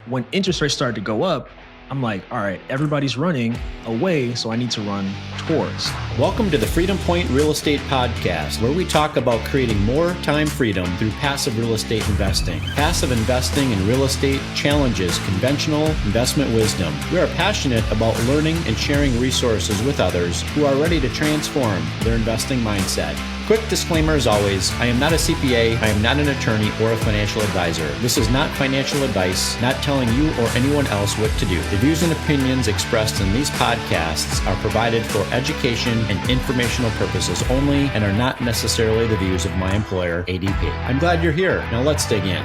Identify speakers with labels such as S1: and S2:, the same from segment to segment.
S1: when interest rates started to go up, I'm like, all right, everybody's running away, so I need to run towards.
S2: Welcome to the Freedom Point Real Estate Podcast, where we talk about creating more time freedom through passive real estate investing. Passive investing in real estate challenges conventional investment wisdom. We are passionate about learning and sharing resources with others who are ready to transform their investing mindset. Quick disclaimer as always, I am not a CPA, I am not an attorney or a financial advisor. This is not financial advice, not telling you or anyone else what to do. The views and opinions expressed in these podcasts are provided for education and informational purposes only and are not necessarily the views of my employer, ADP. I'm glad you're here. Now let's dig in.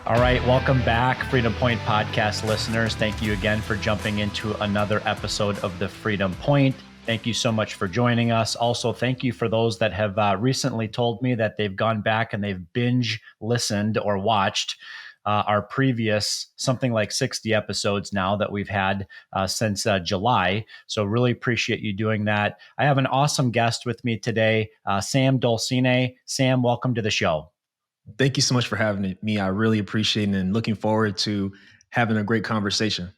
S3: All right, welcome back, Freedom Point podcast listeners. Thank you again for jumping into another episode of the Freedom Point. Thank you so much for joining us. Also, thank you for those that have recently told me that they've gone back and they've binge listened or watched our previous something like 60 episodes now that we've had since July. So really appreciate you doing that. I have an awesome guest with me today, Sam Dolciné. Sam, welcome to the show.
S1: Thank you so much for having me. I really appreciate it and looking forward to having a great conversation.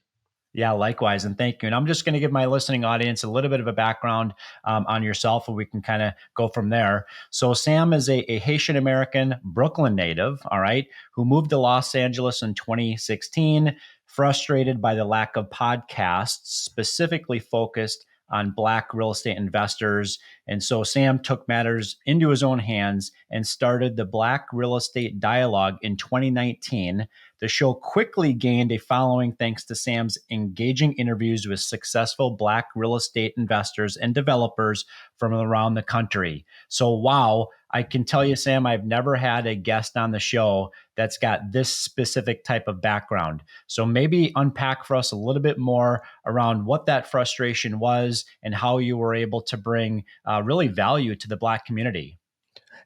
S3: Yeah, likewise. And thank you. And I'm just going to give my listening audience a little bit of a background on yourself, and we can kind of go from there. So Sam is a Haitian-American Brooklyn native, all right, who moved to Los Angeles in 2016, frustrated by the lack of podcasts specifically focused on Black real estate investors. And so Sam took matters into his own hands and started the Black Real Estate Dialogue in 2019. The show quickly gained a following thanks to Sam's engaging interviews with successful Black real estate investors and developers from around the country. So, wow, I can tell you, Sam, I've never had a guest on the show that's got this specific type of background. So maybe unpack for us a little bit more around what that frustration was and how you were able to bring really value to the Black community.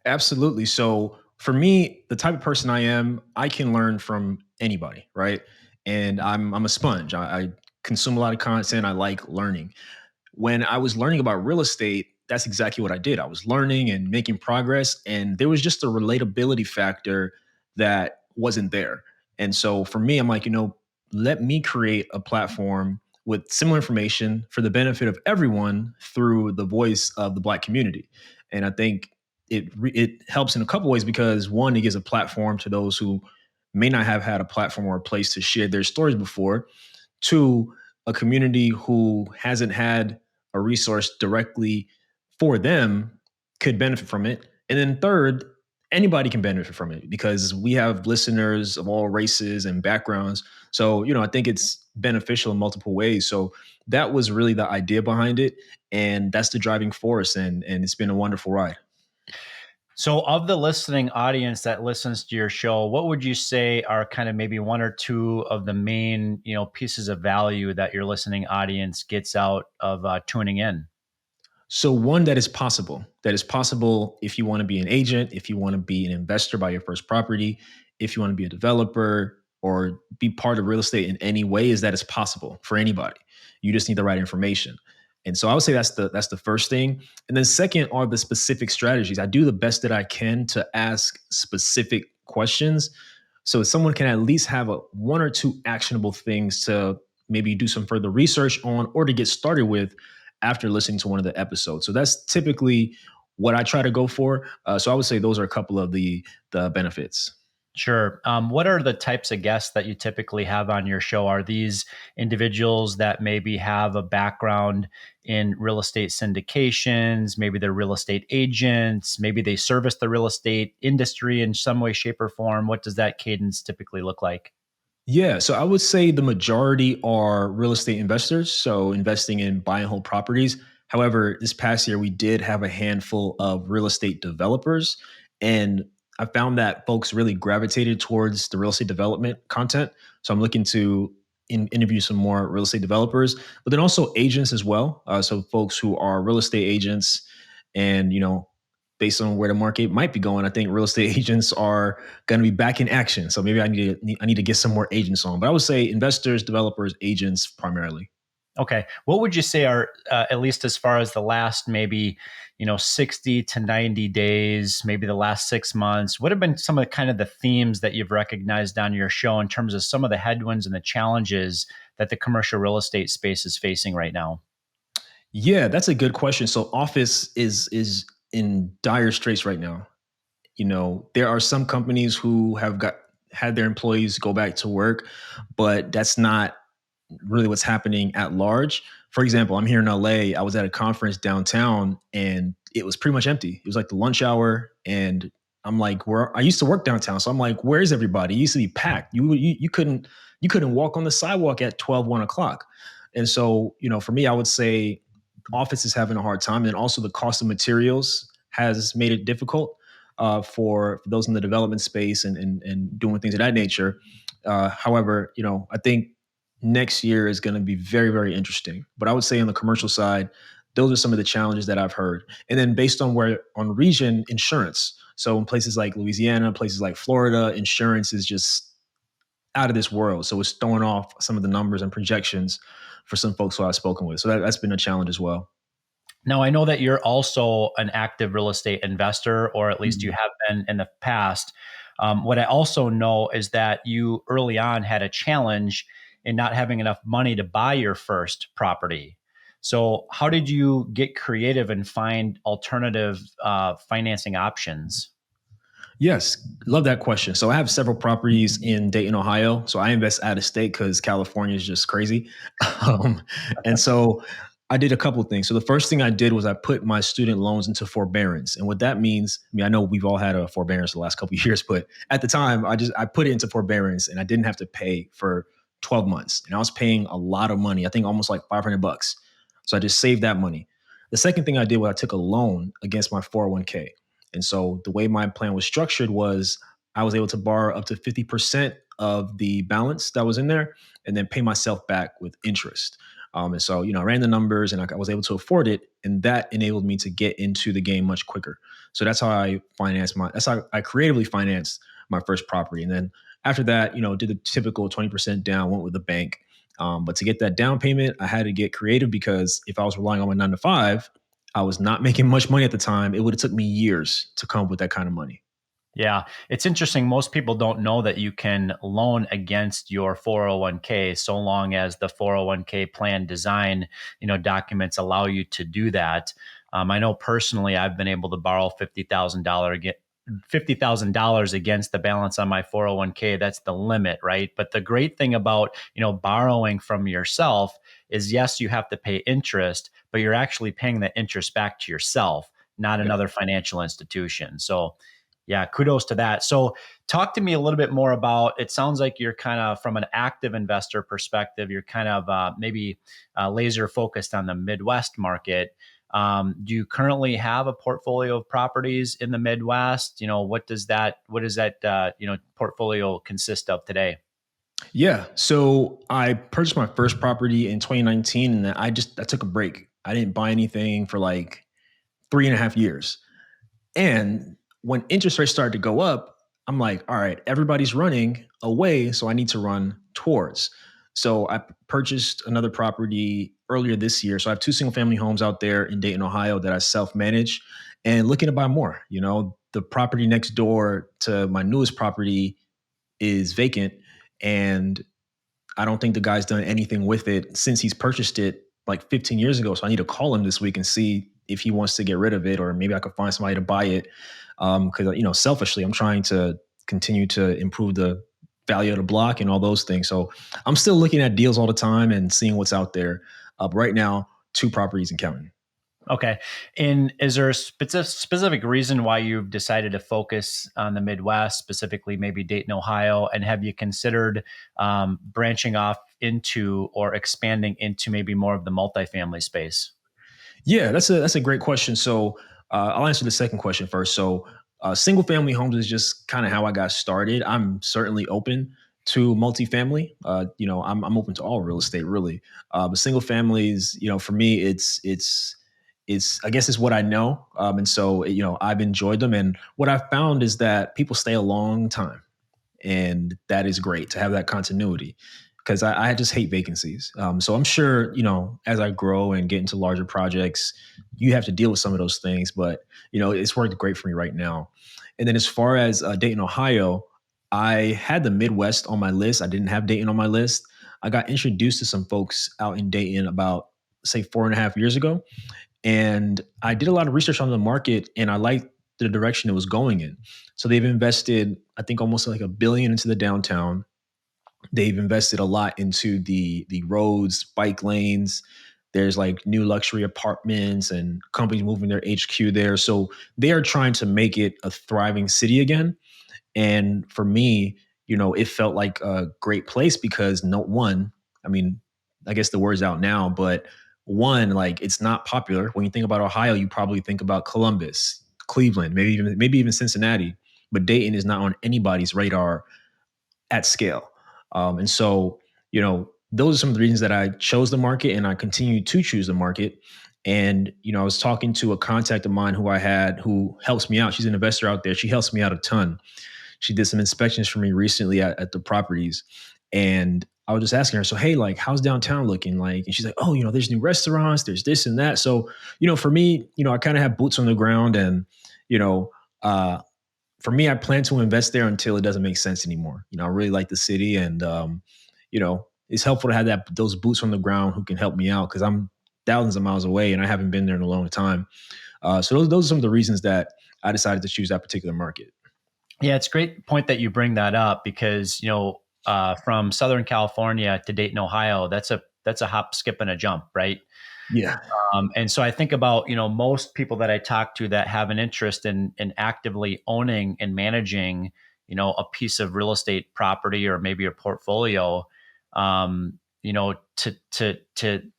S1: Absolutely. So for me, the type of person I am, I can learn from anybody, right? And I'm a sponge. I consume a lot of content. I like learning. When I was learning about real estate, that's exactly what I did. I was learning and making progress, and there was just a relatability factor that wasn't there. And so for me, I'm like, let me create a platform with similar information for the benefit of everyone through the voice of the Black community. And I think it helps in a couple ways because one, it gives a platform to those who may not have had a platform or a place to share their stories before. Two, a community who hasn't had a resource directly for them could benefit from it. And then third, anybody can benefit from it because we have listeners of all races and backgrounds. So, I think it's beneficial in multiple ways. So that was really the idea behind it. And that's the driving force. And it's been a wonderful ride.
S3: So of the listening audience that listens to your show, what would you say are kind of maybe one or two of the main, pieces of value that your listening audience gets out of tuning in?
S1: So one, that is possible if you want to be an agent, if you want to be an investor, buy your first property, if you want to be a developer or be part of real estate in any way, is that it's possible for anybody. You just need the right information. And so I would say that's the first thing. And then second are the specific strategies. I do the best that I can to ask specific questions so someone can at least have one or two actionable things to maybe do some further research on or to get started with after listening to one of the episodes. So that's typically what I try to go for. So I would say those are a couple of the benefits.
S3: Sure. What are the types of guests that you typically have on your show? Are these individuals that maybe have a background in real estate syndications? Maybe they're real estate agents. Maybe they service the real estate industry in some way, shape, or form. What does that cadence typically look like?
S1: Yeah, so I would say the majority are real estate investors, so investing in buy and hold properties. However, this past year, we did have a handful of real estate developers, and I found that folks really gravitated towards the real estate development content. So I'm looking to interview some more real estate developers, but then also agents as well. So folks who are real estate agents and, based on where the market might be going, I think real estate agents are going to be back in action. So maybe I need to get some more agents on. But I would say investors, developers, agents primarily.
S3: Okay. What would you say are, at least as far as the last maybe, 60 to 90 days, maybe the last 6 months, what have been some of the kind of the themes that you've recognized on your show in terms of some of the headwinds and the challenges that the commercial real estate space is facing right now?
S1: Yeah, that's a good question. So office is in dire straits right now. There are some companies who have got had their employees go back to work, but that's not really what's happening at large. For example, I'm here in LA. I was at a conference downtown and it was pretty much empty. It was like the lunch hour, and I'm like, where I used to work downtown. So I'm like, where's everybody? It used to be packed. You couldn't walk on the sidewalk at 12, 1 o'clock. And so, for me, I would say office is having a hard time. And also the cost of materials has made it difficult for those in the development space and doing things of that nature. However, I think next year is going to be very, very interesting. But I would say on the commercial side, those are some of the challenges that I've heard. And then based on on region, insurance. So in places like Louisiana, places like Florida, insurance is just out of this world. So it's throwing off some of the numbers and projections for some folks who I've spoken with. So that's been a challenge as well.
S3: Now, I know that you're also an active real estate investor, or at least you
S1: Mhm.
S3: have been in the past. What I also know is that you early on had a challenge in not having enough money to buy your first property. So, how did you get creative and find alternative financing options?
S1: Yes, love that question. So I have several properties in Dayton, Ohio. So I invest out of state because California is just crazy. um, and so I did a couple of things. So the first thing I did was I put my student loans into forbearance. And what that means, I mean, I know we've all had a forbearance the last couple of years, but at the time I put it into forbearance and I didn't have to pay for 12 months. And I was paying a lot of money, I think almost like $500. So I just saved that money. The second thing I did was I took a loan against my 401k. And so the way my plan was structured was I was able to borrow up to 50% of the balance that was in there and then pay myself back with interest. And so, I ran the numbers and I was able to afford it. And that enabled me to get into the game much quicker. So that's how I creatively financed my first property. And then after that, did the typical 20% down, went with the bank. But to get that down payment, I had to get creative because if I was relying on my 9 to 5, I was not making much money at the time. It would have took me years to come up with that kind of money.
S3: Yeah, it's interesting. Most people don't know that you can loan against your 401k so long as the 401k plan design, documents allow you to do that. I know personally, I've been able to borrow $50,000 against the balance on my 401k. That's the limit, right? But the great thing about, borrowing from yourself is, yes, you have to pay interest, but you're actually paying the interest back to yourself, not
S1: Yeah.
S3: another financial institution. So yeah, kudos to that. So, talk to me a little bit more about. It sounds like you're kind of from an active investor perspective. You're kind of maybe laser focused on the Midwest market. Do you currently have a portfolio of properties in the Midwest? What does that portfolio consist of today?
S1: Yeah. So I purchased my first property in 2019 and then I took a break. I didn't buy anything for like 3.5 years. And when interest rates started to go up, I'm like, all right, everybody's running away. So I need to run towards. So I purchased another property earlier this year. So I have two single family homes out there in Dayton, Ohio that I self manage and looking to buy more. The property next door to my newest property is vacant. And I don't think the guy's done anything with it since he's purchased it like 15 years ago. So I need to call him this week and see if he wants to get rid of it, or maybe I could find somebody to buy it. Because selfishly, I'm trying to continue to improve the value of the block and all those things. So I'm still looking at deals all the time and seeing what's out there. But right now, two properties and counting.
S3: Okay. And is there a specific reason why you've decided to focus on the Midwest, specifically maybe Dayton, Ohio? And have you considered branching off into or expanding into maybe more of the multifamily space?
S1: Yeah, that's a great question. So I'll answer the second question first. So single family homes is just kind of how I got started. I'm certainly open to multifamily. I'm open to all real estate really, but single families, for me, it's I guess it's what I know, and so I've enjoyed them. And what I've found is that people stay a long time, and that is great to have that continuity. because I just hate vacancies. So I'm sure, as I grow and get into larger projects, you have to deal with some of those things, but it's worked great for me right now. And then as far as Dayton, Ohio, I had the Midwest on my list. I didn't have Dayton on my list. I got introduced to some folks out in Dayton about, say, 4.5 years ago. And I did a lot of research on the market and I liked the direction it was going in. So they've invested, I think, almost like $1 billion into the downtown. They've invested a lot into the roads, bike lanes. There's like new luxury apartments and companies moving their HQ there. So they are trying to make it a thriving city again. And for me, it felt like a great place because no one, I mean, I guess the word's out now, but one, like it's not popular. When you think about Ohio, you probably think about Columbus, Cleveland, maybe even Cincinnati. But Dayton is not on anybody's radar at scale. And so, those are some of the reasons that I chose the market and I continue to choose the market. And, I was talking to a contact of mine who I had who helps me out. She's an investor out there. She helps me out a ton. She did some inspections for me recently at the properties. And I was just asking her, so, hey, like, how's downtown looking like? And she's like, oh, there's new restaurants, there's this and that. So, for me, I kind of have boots on the ground and, you know, uh, for me, I plan to invest there until it doesn't make sense anymore. I really like the city, and it's helpful to have those boots on the ground who can help me out because I'm thousands of miles away and I haven't been there in a long time. So those are some of the reasons that I decided to choose that particular market.
S3: Yeah, it's a great point that you bring that up because from Southern California to Dayton, Ohio, that's a hop, skip, and a jump, right?
S1: Yeah.
S3: And so I think about, most people that I talk to that have an interest in actively owning and managing, a piece of real estate property or maybe a portfolio, to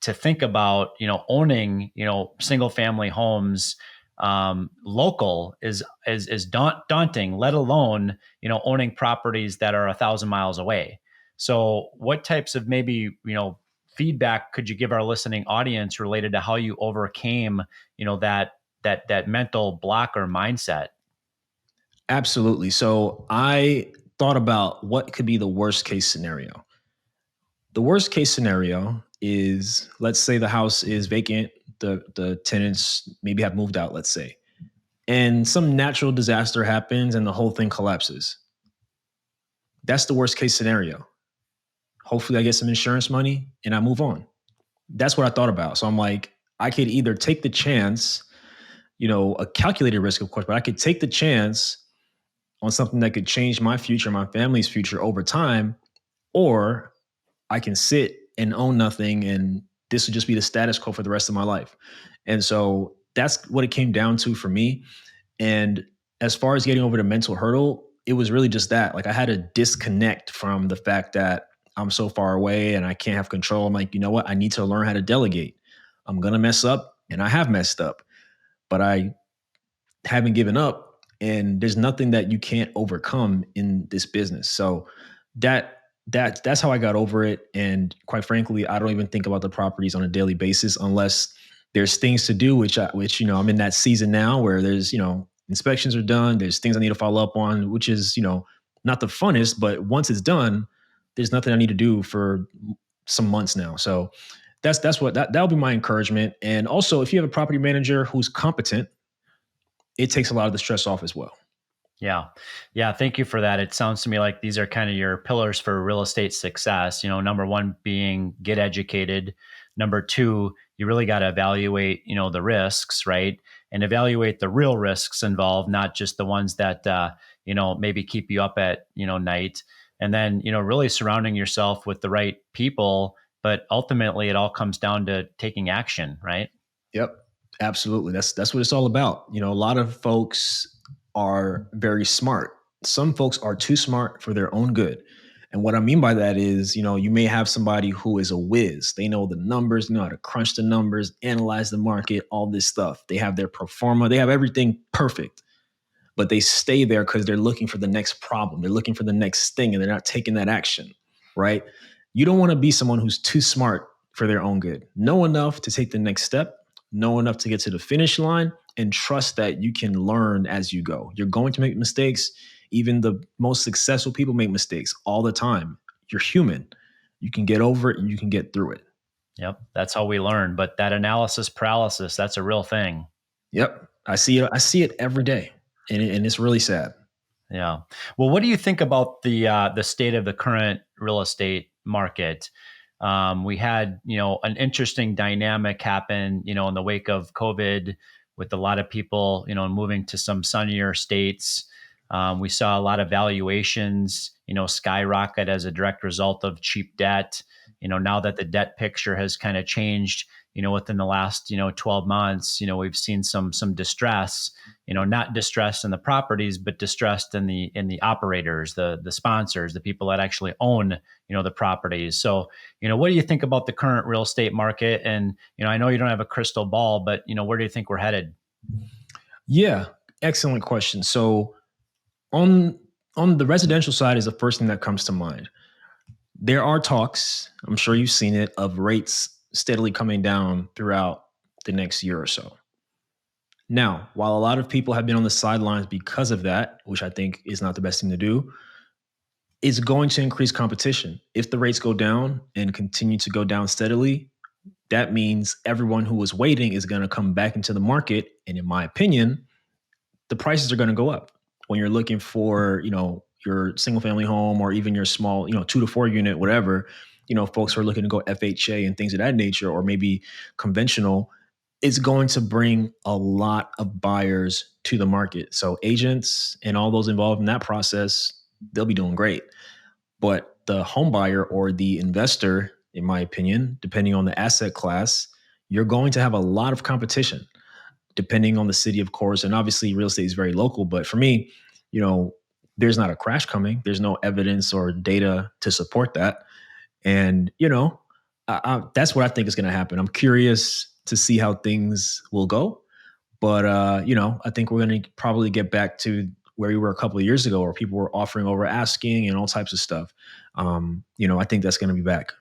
S3: think about, owning, single family homes, local is daunting, let alone, owning properties that are 1,000 miles away. So what types of maybe, feedback could you give our listening audience related to how you overcame, that mental block or mindset?
S1: Absolutely. So I thought about what could be the worst case scenario. The worst case scenario is, let's say the house is vacant, the tenants maybe have moved out, let's say, and some natural disaster happens and the whole thing collapses. That's the worst case scenario. Hopefully I get some insurance money and I move on. That's what I thought about. So I'm like, I could either take the chance, a calculated risk, of course, but I could take the chance on something that could change my future, my family's future over time, or I can sit and own nothing and this would just be the status quo for the rest of my life. And so that's what it came down to for me. And as far as getting over the mental hurdle, it was really just that. Like I had to disconnect from the fact that I'm so far away and I can't have control. I'm like, you know what? I need to learn how to delegate. I'm going to mess up and I have messed up, but I haven't given up, and there's nothing that you can't overcome in this business. So that's how I got over it. And quite frankly, I don't even think about the properties on a daily basis unless there's things to do, which I'm in that season now where there's, inspections are done. There's things I need to follow up on, which is, not the funnest, but once it's done, there's nothing I need to do for some months now. So that'll be my encouragement. And also, if you have a property manager who's competent, it takes a lot of the stress off as well.
S3: Yeah. Yeah. Thank you for that. It sounds to me like these are kind of your pillars for real estate success. Number one being get educated. Number two, you really got to evaluate, the risks, right? And evaluate the real risks involved, not just the ones that, maybe keep you up at, night. And then, really surrounding yourself with the right people. But ultimately, it all comes down to taking action, right?
S1: Yep. Absolutely. That's what it's all about. A lot of folks are very smart. Some folks are too smart for their own good. And what I mean by that is, you may have somebody who is a whiz. They know the numbers, know how to crunch the numbers, analyze the market, all this stuff. They have their pro forma. They have everything perfect, but they stay there because they're looking for the next problem. They're looking for the next thing and they're not taking that action, right? You don't want to be someone who's too smart for their own good. Know enough to take the next step, know enough to get to the finish line, and trust that you can learn as you go. You're going to make mistakes. Even the most successful people make mistakes all the time. You're human. You can get over it and you can get through it.
S3: Yep. That's how we learn. But that analysis paralysis, that's a real thing.
S1: Yep. I see it. I see it every day, and it's really sad.
S3: Yeah. Well, what do you think about the state of the current real estate market? We had, an interesting dynamic happen, in the wake of COVID, with a lot of people, moving to some sunnier states. We saw a lot of valuations, skyrocket as a direct result of cheap debt. Now that the debt picture has kind of changed, within the last, 12 months, we've seen some distress, not distress in the properties, but distressed in the operators, the sponsors, the people that actually own, the properties. So, what do you think about the current real estate market? And, I know you don't have a crystal ball, but, where do you think we're headed?
S1: Yeah, excellent question. So on the residential side is the first thing that comes to mind. There are talks, I'm sure you've seen it, of rates steadily coming down throughout the next year or so. Now, while a lot of people have been on the sidelines because of that, which I think is not the best thing to do, it's going to increase competition. If the rates go down and continue to go down steadily, that means everyone who was waiting is going to come back into the market. And in my opinion, the prices are going to go up. When you're looking for, your single family home or even your small, 2 to 4 unit, whatever, folks who are looking to go FHA and things of that nature, or maybe conventional, it's going to bring a lot of buyers to the market. So agents and all those involved in that process, they'll be doing great. But the home buyer or the investor, in my opinion, depending on the asset class, you're going to have a lot of competition, depending on the city, of course. And obviously, real estate is very local. But for me, there's not a crash coming. There's no evidence or data to support that. And, that's what I think is going to happen. I'm curious to see how things will go. But, I think we're going to probably get back to where we were a couple of years ago, where people were offering over asking and all types of stuff. I think that's going to be back.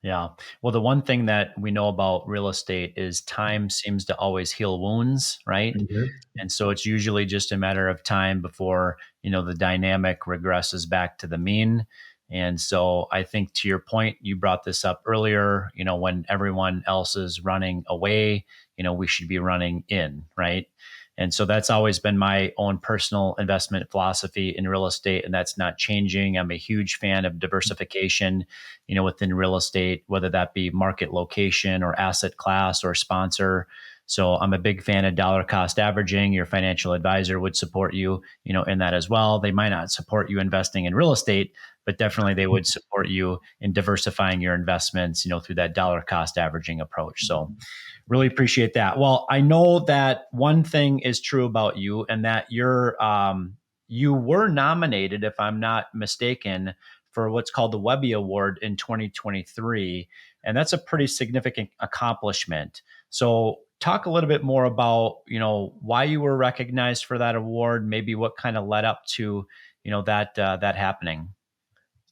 S3: Yeah. Well, the one thing that we know about real estate is time seems to always heal wounds, right?
S1: Mhm.
S3: And so it's usually just a matter of time before, the dynamic regresses back to the mean. And so I think, to your point, you brought this up earlier, when everyone else is running away, we should be running in, right? And so that's always been my own personal investment philosophy in real estate, and that's not changing. I'm a huge fan of diversification, within real estate, whether that be market location or asset class or sponsor. So I'm a big fan of dollar cost averaging. Your financial advisor would support you, in that as well. They might not support you investing in real estate, but definitely they would support you in diversifying your investments, through that dollar cost averaging approach. So really appreciate that. Well, I know that one thing is true about you, and that you were nominated, if I'm not mistaken, for what's called the Webby Award in 2023. And that's a pretty significant accomplishment. So talk a little bit more about, why you were recognized for that award, maybe what kind of led up to, that happening.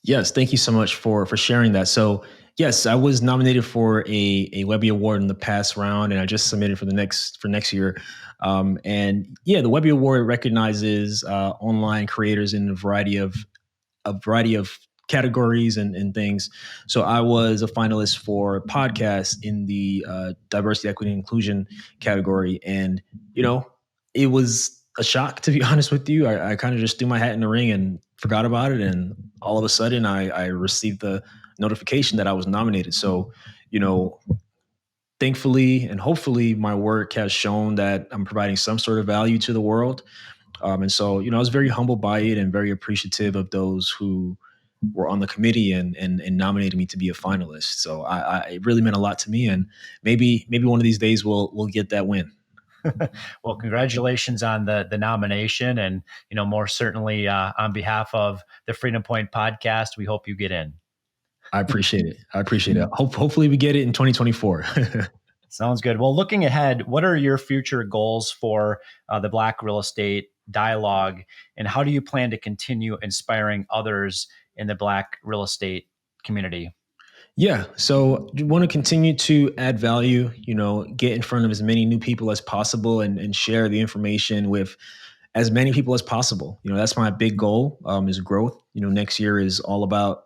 S1: Yes, thank you so much for sharing that. So yes, I was nominated for a Webby Award in the past round, and I just submitted for next year. And yeah, the Webby Award recognizes online creators in a variety of categories and things. So I was a finalist for podcasts in the diversity, equity, and inclusion category, and it was a shock, to be honest with you. I kind of just threw my hat in the ring and forgot about it, and all of a sudden I received the notification that I was nominated. So, thankfully and hopefully my work has shown that I'm providing some sort of value to the world. And so, I was very humbled by it and very appreciative of those who were on the committee and nominated me to be a finalist. So it really meant a lot to me, and maybe one of these days we'll get that win.
S3: Well, congratulations on the nomination, and more certainly on behalf of the Freedom Point podcast, we hope you get in.
S1: I appreciate it. Hopefully we get it in 2024.
S3: Sounds good. Well, looking ahead, what are your future goals for the Black Real Estate Dialogue, and how do you plan to continue inspiring others in the Black real estate community?
S1: Yeah. So you want to continue to add value, get in front of as many new people as possible, and share the information with as many people as possible. That's my big goal, is growth. Next year is all about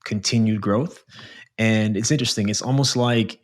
S1: continued growth. And it's interesting. It's almost like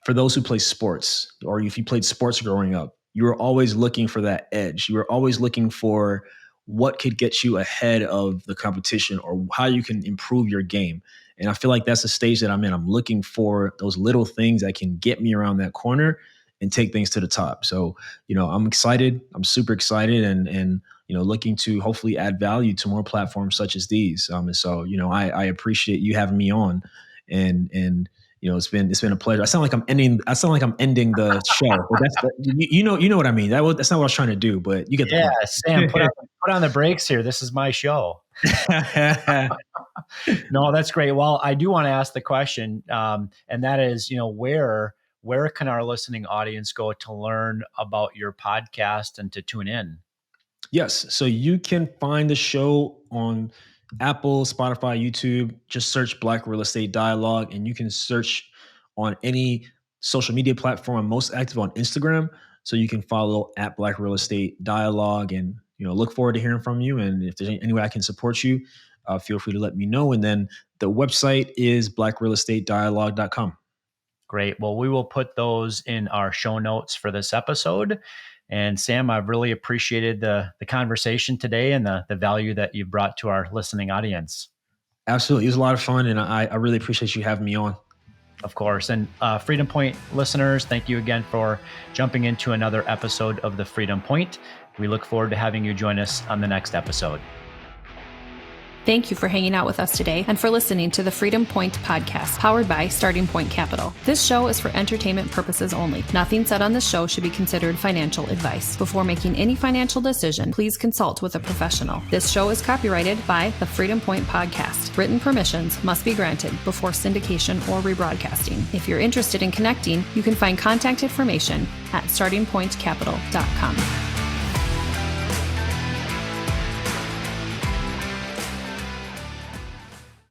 S1: for those who play sports, or if you played sports growing up, you were always looking for that edge. You were always looking for what could get you ahead of the competition or how you can improve your game. And I feel like that's the stage that I'm in. I'm looking for those little things that can get me around that corner and take things to the top. So, I'm excited. I'm super excited and looking to hopefully add value to more platforms such as these. And so, I appreciate you having me on, and it's been a pleasure. I sound like I'm ending the show, but you know what I mean. That's not what I was trying to do, but you get the point.
S3: Sam, put on the brakes here. This is my show. No, that's great. Well, I do want to ask the question, and that is, where can our listening audience go to learn about your podcast and to tune in?
S1: Yes. So you can find the show on Apple, Spotify, YouTube. Just search Black Real Estate Dialogue, and you can search on any social media platform. I'm most active on Instagram, so you can follow at Black Real Estate Dialogue, and look forward to hearing from you. And if there's any way I can support you, feel free to let me know. And then the website is blackrealestatedialogue.com.
S3: Great. Well, we will put those in our show notes for this episode. And Sam, I've really appreciated the conversation today and the value that you've brought to our listening audience.
S1: Absolutely. It was a lot of fun, and I really appreciate you having me on.
S3: Of course. And Freedom Point listeners, thank you again for jumping into another episode of the Freedom Point. We look forward to having you join us on the next episode.
S4: Thank you for hanging out with us today and for listening to the Freedom Point podcast, powered by Starting Point Capital. This show is for entertainment purposes only. Nothing said on this show should be considered financial advice. Before making any financial decision, please consult with a professional. This show is copyrighted by the Freedom Point podcast. Written permissions must be granted before syndication or rebroadcasting. If you're interested in connecting, you can find contact information at startingpointcapital.com.